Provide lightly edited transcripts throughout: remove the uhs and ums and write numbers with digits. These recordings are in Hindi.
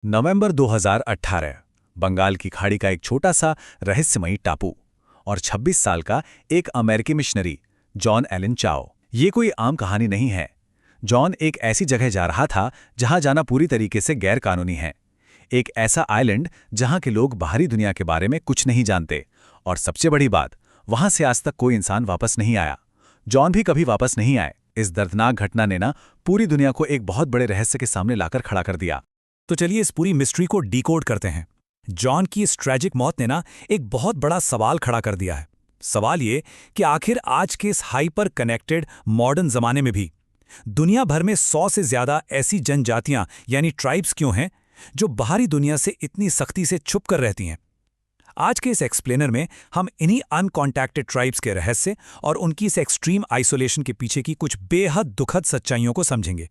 नवंबर 2018 बंगाल की खाड़ी का एक छोटा सा रहस्यमयी टापू और 26 साल का एक अमेरिकी मिशनरी जॉन एलन चाओ। ये कोई आम कहानी नहीं है। जॉन एक ऐसी जगह जा रहा था जहां जाना पूरी तरीके से गैर कानूनी है। एक ऐसा आइलैंड जहां के लोग बाहरी दुनिया के बारे में कुछ नहीं जानते, और सबसे बड़ी बात, वहां से आज तक कोई इंसान वापस नहीं आया। जॉन भी कभी वापस नहीं आए। इस दर्दनाक घटना ने ना पूरी दुनिया को एक बहुत बड़े रहस्य के सामने लाकर खड़ा कर दिया। तो चलिए इस पूरी मिस्ट्री को डिकोड करते हैं। जॉन की इस ट्रैजिक मौत ने ना एक बहुत बड़ा सवाल खड़ा कर दिया है। सवाल ये कि आखिर आज के इस हाइपर कनेक्टेड मॉडर्न जमाने में भी दुनिया भर में 100 से ज्यादा ऐसी जनजातियां यानी ट्राइब्स क्यों हैं जो बाहरी दुनिया से इतनी सख्ती से छुप कर रहती हैं। आज के इस एक्सप्लेनर में हम इन्हीं अनकॉन्टैक्टेड ट्राइब्स के रहस्य और उनकी इस एक्सट्रीम आइसोलेशन के पीछे की कुछ बेहद दुखद सच्चाइयों को समझेंगे।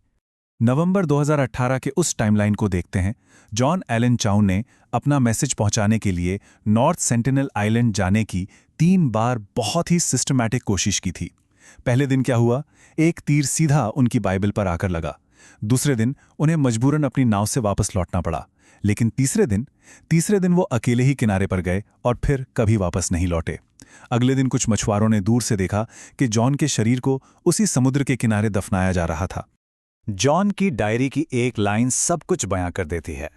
नवंबर 2018 के उस टाइमलाइन को देखते हैं। जॉन एलन चाउ ने अपना मैसेज पहुंचाने के लिए नॉर्थ सेंटिनल आइलैंड जाने की 3 बार बहुत ही सिस्टमैटिक कोशिश की थी। पहले दिन क्या हुआ, एक तीर सीधा उनकी बाइबल पर आकर लगा। दूसरे दिन उन्हें मजबूरन अपनी नाव से वापस लौटना पड़ा। लेकिन तीसरे दिन वो अकेले ही किनारे पर गए और फिर कभी वापस नहीं लौटे। अगले दिन कुछ मछुआरों ने दूर से देखा कि जॉन के शरीर को उसी समुद्र के किनारे दफनाया जा रहा था। जॉन की डायरी की एक लाइन सब कुछ बयां कर देती है,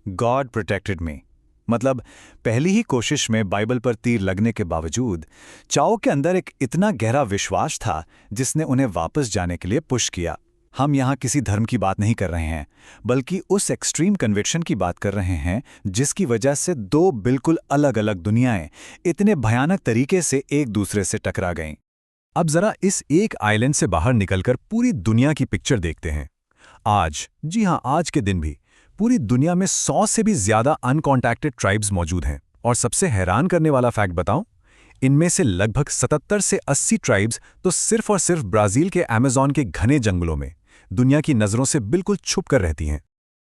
गॉड प्रोटेक्टेड मी। मतलब पहली ही कोशिश में बाइबल पर तीर लगने के बावजूद चाओ के अंदर एक इतना गहरा विश्वास था जिसने उन्हें वापस जाने के लिए पुश किया। हम यहाँ किसी धर्म की बात नहीं कर रहे हैं, बल्कि उस एक्सट्रीम कन्विक्शन की बात कर रहे हैं जिसकी वजह से 2 बिल्कुल अलग अलग दुनियाएं इतने भयानक तरीके से एक दूसरे से टकरा गईं। अब जरा इस एक आइलैंड से बाहर निकलकर पूरी दुनिया की पिक्चर देखते हैं। आज, जी हां, आज के दिन भी पूरी दुनिया में 100 से भी ज्यादा अनकॉन्टैक्टेड ट्राइब्स मौजूद हैं। और सबसे हैरान करने वाला फैक्ट बताऊं, इनमें से लगभग 77 से 80 ट्राइब्स तो सिर्फ और सिर्फ ब्राजील के अमेज़न के घने जंगलों में दुनिया की नजरों से बिल्कुल छुप कर रहती हैं।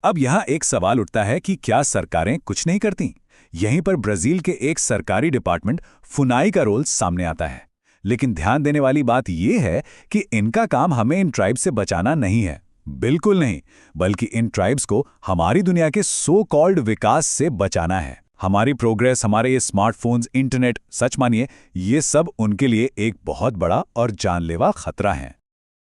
अब यहां एक सवाल उठता है कि क्या सरकारें कुछ नहीं करती? यहीं पर ब्राजील के एक सरकारी डिपार्टमेंट फुनाई का रोल सामने आता है। लेकिन ध्यान देने वाली बात यह है कि इनका काम हमें इन ट्राइब्स से बचाना नहीं है, बिल्कुल नहीं, बल्कि इन ट्राइब्स को हमारी दुनिया के सो कॉल्ड विकास से बचाना है। हमारी प्रोग्रेस, हमारे ये स्मार्टफोन्स, इंटरनेट, सच मानिए ये सब उनके लिए एक बहुत बड़ा और जानलेवा खतरा है।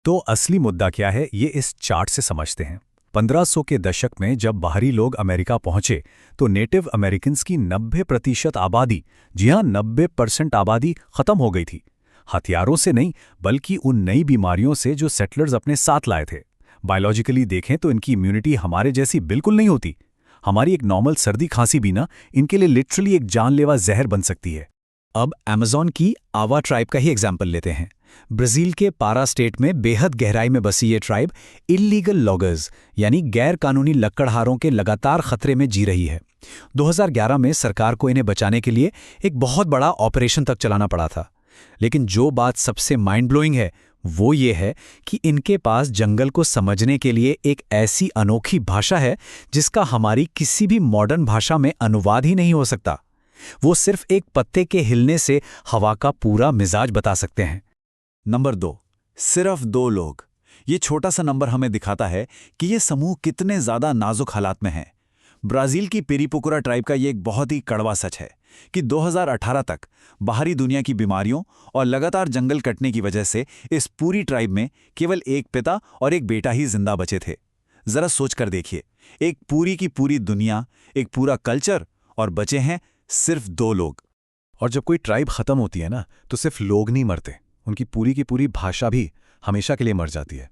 तो असली मुद्दा क्या है, ये इस चार्ट से समझते हैं। 1500 के दशक में जब बाहरी लोग अमेरिका पहुंचे तो नेटिव अमेरिकन्स की 90% आबादी, जी हां 90% आबादी खत्म हो गई थी। हथियारों से नहीं, बल्कि उन नई बीमारियों से जो सेटलर्स अपने साथ लाए थे। बायोलॉजिकली देखें तो इनकी इम्यूनिटी हमारे जैसी बिल्कुल नहीं होती। हमारी एक नॉर्मल सर्दी खांसी भी ना इनके लिए लिटरली एक जानलेवा जहर बन सकती है। अब अमेज़न की आवा ट्राइब का ही एग्जाम्पल लेते हैं। ब्राजील के पारा स्टेट में बेहद गहराई में बसी ये ट्राइब इल्लीगल लॉगर्स यानी गैर कानूनी लकड़हारों के लगातार खतरे में जी रही है। 2011 में सरकार को इन्हें बचाने के लिए एक बहुत बड़ा ऑपरेशन तक चलाना पड़ा था। लेकिन जो बात सबसे माइंड ब्लोइंग है वो ये है कि इनके पास जंगल को समझने के लिए एक ऐसी अनोखी भाषा है जिसका हमारी किसी भी मॉडर्न भाषा में अनुवाद ही नहीं हो सकता। वो सिर्फ एक पत्ते के हिलने से हवा का पूरा मिजाज बता सकते हैं। नंबर 2, सिर्फ 2 लोग। ये छोटा सा नंबर हमें दिखाता है कि ये समूह कितने ज्यादा नाजुक हालात में है। ब्राजील की पेरीपुकुरा ट्राइब का ये एक बहुत ही कड़वा सच है कि 2018 तक बाहरी दुनिया की बीमारियों और लगातार जंगल कटने की वजह से इस पूरी ट्राइब में केवल एक पिता और एक बेटा ही जिंदा बचे थे। जरा सोच कर देखिए, एक पूरी की पूरी दुनिया, एक पूरा कल्चर, और बचे हैं सिर्फ 2 लोग। और जब कोई ट्राइब खत्म होती है ना, तो सिर्फ लोग नहीं मरते, उनकी पूरी की पूरी भाषा भी हमेशा के लिए मर जाती है।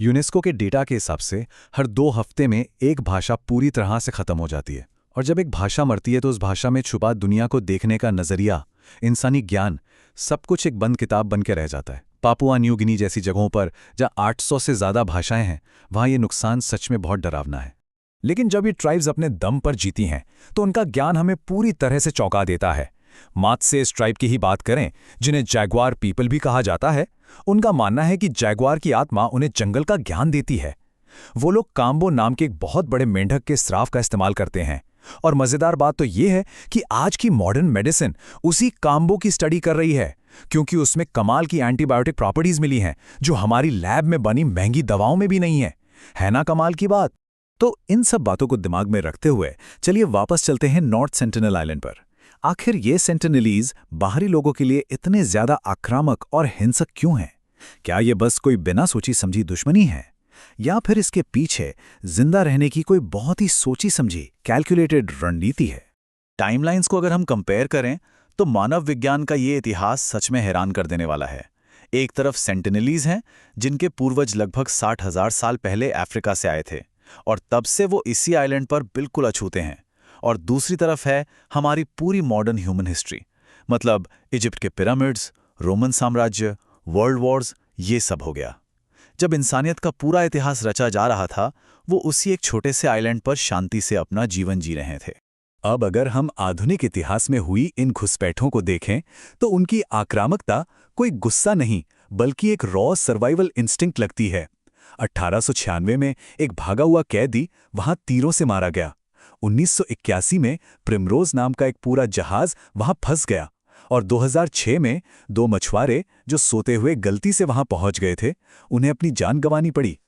यूनेस्को के डेटा के हिसाब से हर 2 हफ्ते में एक भाषा पूरी तरह से खत्म हो जाती है। और जब एक भाषा मरती है तो उस भाषा में छुपा दुनिया को देखने का नजरिया, इंसानी ज्ञान, सब कुछ एक बंद किताब बन के रह जाता है। पापुआ न्यू गिनी जैसी जगहों पर जहाँ 800 से ज्यादा भाषाएं हैं, वहाँ ये नुकसान सच में बहुत डरावना है। लेकिन जब ये ट्राइब्स अपने दम पर जीती हैं तो उनका ज्ञान हमें पूरी तरह से चौंका देता है। मात से इस ट्राइब की ही बात करें, जिन्हें जैगवार पीपल भी कहा जाता है। उनका मानना है कि जैगवार की आत्मा उन्हें जंगल का ज्ञान देती है। वो लोग काम्बो नाम के एक बहुत बड़े मेंढक के स्राव का इस्तेमाल करते हैं। और मजेदार बात तो ये है कि आज की मॉडर्न मेडिसिन उसी काम्बो की स्टडी कर रही है, क्योंकि उसमें कमाल की एंटीबायोटिक प्रॉपर्टीज मिली हैं जो हमारी लैब में बनी महंगी दवाओं में भी नहीं है ना कमाल की बात। तो इन सब बातों को दिमाग में रखते हुए चलिए वापस चलते हैं नॉर्थ सेंटिनल आइलैंड पर। आखिर ये सेंटिनलीज बाहरी लोगों के लिए इतने ज्यादा आक्रामक और हिंसक क्यों हैं? क्या ये बस कोई बिना सोची समझी दुश्मनी है, या फिर इसके पीछे जिंदा रहने की कोई बहुत ही सोची समझी कैलकुलेटेड रणनीति है? टाइमलाइंस को अगर हम कंपेयर करें तो मानव विज्ञान का ये इतिहास सच में हैरान कर देने वाला है। एक तरफ सेंटिनलीज हैं जिनके पूर्वज लगभग 60,000 साल पहले अफ्रीका से आए थे और तब से वो इसी आइलैंड पर बिल्कुल अछूते हैं। और दूसरी तरफ है हमारी पूरी मॉडर्न ह्यूमन हिस्ट्री, मतलब इजिप्ट के पिरामिड्स, रोमन साम्राज्य, वर्ल्ड वॉर्स, ये सब हो गया। जब इंसानियत का पूरा इतिहास रचा जा रहा था, वो उसी एक छोटे से आइलैंड पर शांति से अपना जीवन जी रहे थे। अब अगर हम आधुनिक इतिहास में हुई इन घुसपैठों को देखें तो उनकी आक्रामकता कोई गुस्सा नहीं बल्कि एक रॉ सर्वाइवल इंस्टिंक्ट लगती है। 1896 में एक भागा हुआ कैदी वहां तीरों से मारा गया। 1981 में प्रिमरोज नाम का एक पूरा जहाज वहां फंस गया और 2006 में 2 मछुआरे जो सोते हुए गलती से वहां पहुंच गए थे, उन्हें अपनी जान गंवानी पड़ी।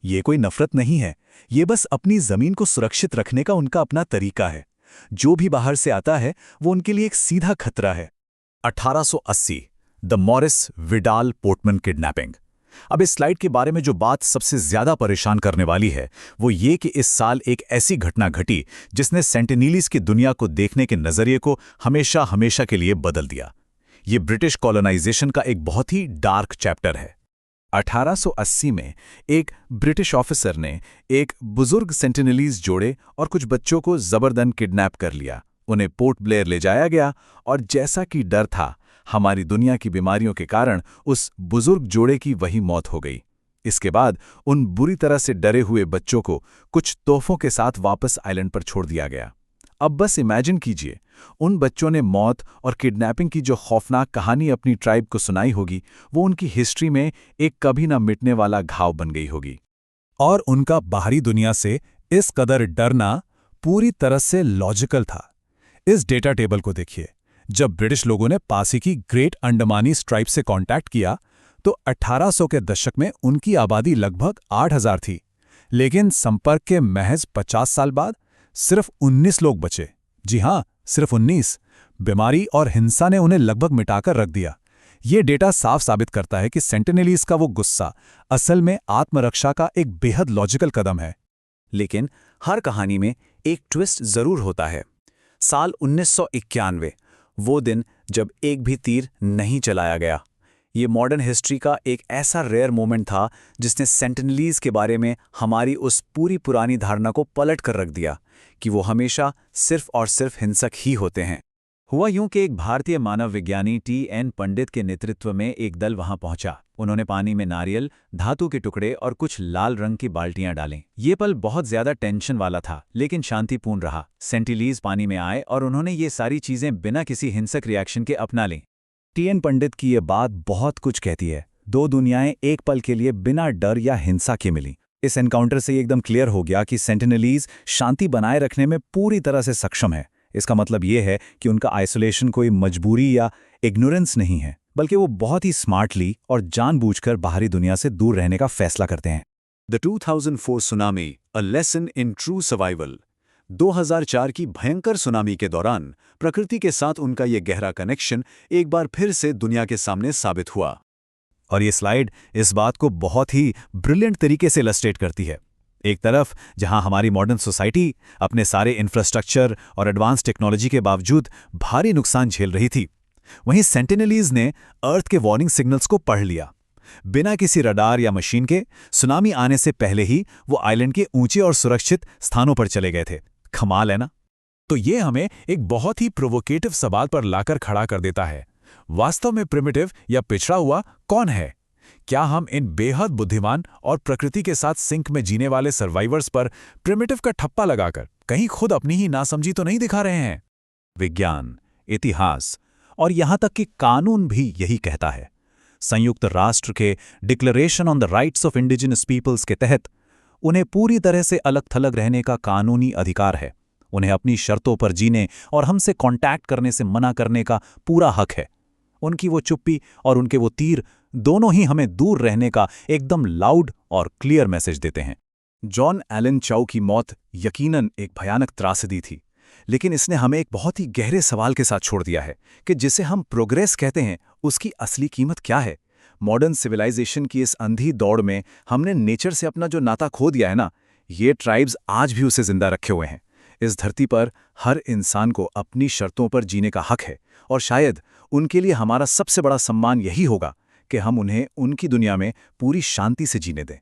ये कोई नफरत नहीं है, ये बस अपनी जमीन को सुरक्षित रखने का उनका अपना तरीका है। जो भी बाहर से आता है वो उनके लिए एक सीधा खतरा है। 1880 द मॉरिस विडाल पोर्टमन किडनैपिंग। अब इस स्लाइड के बारे में जो बात सबसे ज्यादा परेशान करने वाली है वो ये कि इस साल एक ऐसी घटना घटी जिसने सेंटिनीलीज की दुनिया को देखने के नजरिए को हमेशा हमेशा के लिए बदल दिया। ये ब्रिटिश कॉलोनाइजेशन का एक बहुत ही डार्क चैप्टर है। 1880 में एक ब्रिटिश ऑफिसर ने एक बुजुर्ग सेंटिनलीज जोड़े और कुछ बच्चों को जबरदन किडनैप कर लिया। उन्हें पोर्ट ब्लेयर ले जाया गया और जैसा कि डर था, हमारी दुनिया की बीमारियों के कारण उस बुजुर्ग जोड़े की वही मौत हो गई। इसके बाद उन बुरी तरह से डरे हुए बच्चों को कुछ तोहफों के साथ वापस आइलैंड पर छोड़ दिया गया। अब बस इमेजिन कीजिए, उन बच्चों ने मौत और किडनैपिंग की जो खौफनाक कहानी अपनी ट्राइब को सुनाई होगी, वो उनकी हिस्ट्री में एक कभी ना मिटने वाला घाव बन गई होगी। और उनका बाहरी दुनिया से इस कदर डरना पूरी तरह से लॉजिकल था। इस डेटा टेबल को देखिए। जब ब्रिटिश लोगों ने पास ही की ग्रेट अंडमानी ट्राइब से कांटेक्ट किया तो 1800 के दशक में उनकी आबादी लगभग 8,000 थी, लेकिन संपर्क के महज 50 साल बाद सिर्फ 19 लोग बचे। जी हां, सिर्फ 19। बीमारी और हिंसा ने उन्हें लगभग मिटाकर रख दिया। ये डेटा साफ साबित करता है कि सेंटिनलीज का वो गुस्सा असल में आत्मरक्षा का एक बेहद लॉजिकल कदम है। लेकिन हर कहानी में एक ट्विस्ट जरूर होता है। साल 1991, वो दिन जब एक भी तीर नहीं चलाया गया। ये मॉडर्न हिस्ट्री का एक ऐसा रेयर मोमेंट था जिसने सेंटिनलीज के बारे में हमारी उस पूरी पुरानी धारणा को पलट कर रख दिया कि वो हमेशा सिर्फ और सिर्फ हिंसक ही होते हैं। हुआ यूं कि एक भारतीय मानव विज्ञानी T.N. पंडित के नेतृत्व में एक दल वहां पहुंचा। उन्होंने पानी में नारियल, धातु के टुकड़े और कुछ लाल रंग की बाल्टियां डालें। ये पल बहुत ज्यादा टेंशन वाला था, लेकिन शांतिपूर्ण रहा। सेंटिनलीज पानी में आए और उन्होंने ये सारी चीजें बिना किसी हिंसक रिएक्शन के अपना लीं। T.N. पंडित की ये बात बहुत कुछ कहती है। 2 दुनियाएं एक पल के लिए बिना डर या हिंसा के मिली। इस एनकाउंटर से ये एकदम क्लियर हो गया कि सेंटिनलीज शांति बनाए रखने में पूरी तरह से सक्षम है। इसका मतलब ये है कि उनका आइसोलेशन कोई मजबूरी या इग्नोरेंस नहीं है, बल्कि वो बहुत ही स्मार्टली और जानबूझकर बाहरी दुनिया से दूर रहने का फैसला करते हैं। The 2004 tsunami, a lesson in true survival. 2004 की भयंकर सुनामी के दौरान प्रकृति के साथ उनका ये गहरा कनेक्शन एक बार फिर से दुनिया के सामने साबित हुआ। और ये स्लाइड इस बात को बहुत ही ब्रिलियंट तरीके से इलस्ट्रेट करती है। एक तरफ जहां हमारी मॉडर्न सोसाइटी अपने सारे इंफ्रास्ट्रक्चर और एडवांस टेक्नोलॉजी के बावजूद भारी नुकसान झेल रही थी, वहीं सेंटिनलीज ने अर्थ के वार्निंग सिग्नल्स को पढ़ लिया। बिना किसी रडार या मशीन के सुनामी आने से पहले ही वो आइलैंड के ऊंचे और सुरक्षित स्थानों पर चले गए थे। कमाल है ना? तो ये हमें एक बहुत ही प्रोवोकेटिव सवाल पर लाकर खड़ा कर देता है। वास्तव में प्रिमिटिव या पिछड़ा हुआ कौन है? क्या हम इन बेहद बुद्धिमान और प्रकृति के साथ सिंक में जीने वाले सर्वाइवर्स पर प्रिमिटिव का ठप्पा लगाकर कहीं खुद अपनी ही नासमझी तो नहीं दिखा रहे हैं? विज्ञान, इतिहास और यहां तक कि कानून भी यही कहता है। संयुक्त राष्ट्र के declaration on the rights of indigenous peoples के तहत उन्हें पूरी तरह से अलग-थलग रहने का कानूनी अधिकार है। उन्हें अपनी शर्तों पर जीने और हमसे कांटेक्ट करने से मना करने का पूरा हक है। उनकी वो चुप्पी और उनके वो तीर दोनों ही हमें दूर रहने का एकदम लाउड और क्लियर मैसेज देते हैं। जॉन एलन चाउ की मौत यकीनन एक भयानक त्रासदी थी, लेकिन इसने हमें एक बहुत ही गहरे सवाल के साथ छोड़ दिया है कि जिसे हम प्रोग्रेस कहते हैं, उसकी असली कीमत क्या है। मॉडर्न सिविलाइजेशन की इस अंधी दौड़ में हमने नेचर से अपना जो नाता खो दिया है ना, ये ट्राइब्स आज भी उसे जिंदा रखे हुए हैं। इस धरती पर हर इंसान को अपनी शर्तों पर जीने का हक है, और शायद उनके लिए हमारा सबसे बड़ा सम्मान यही होगा कि हम उन्हें उनकी दुनिया में पूरी शांति से जीने दें।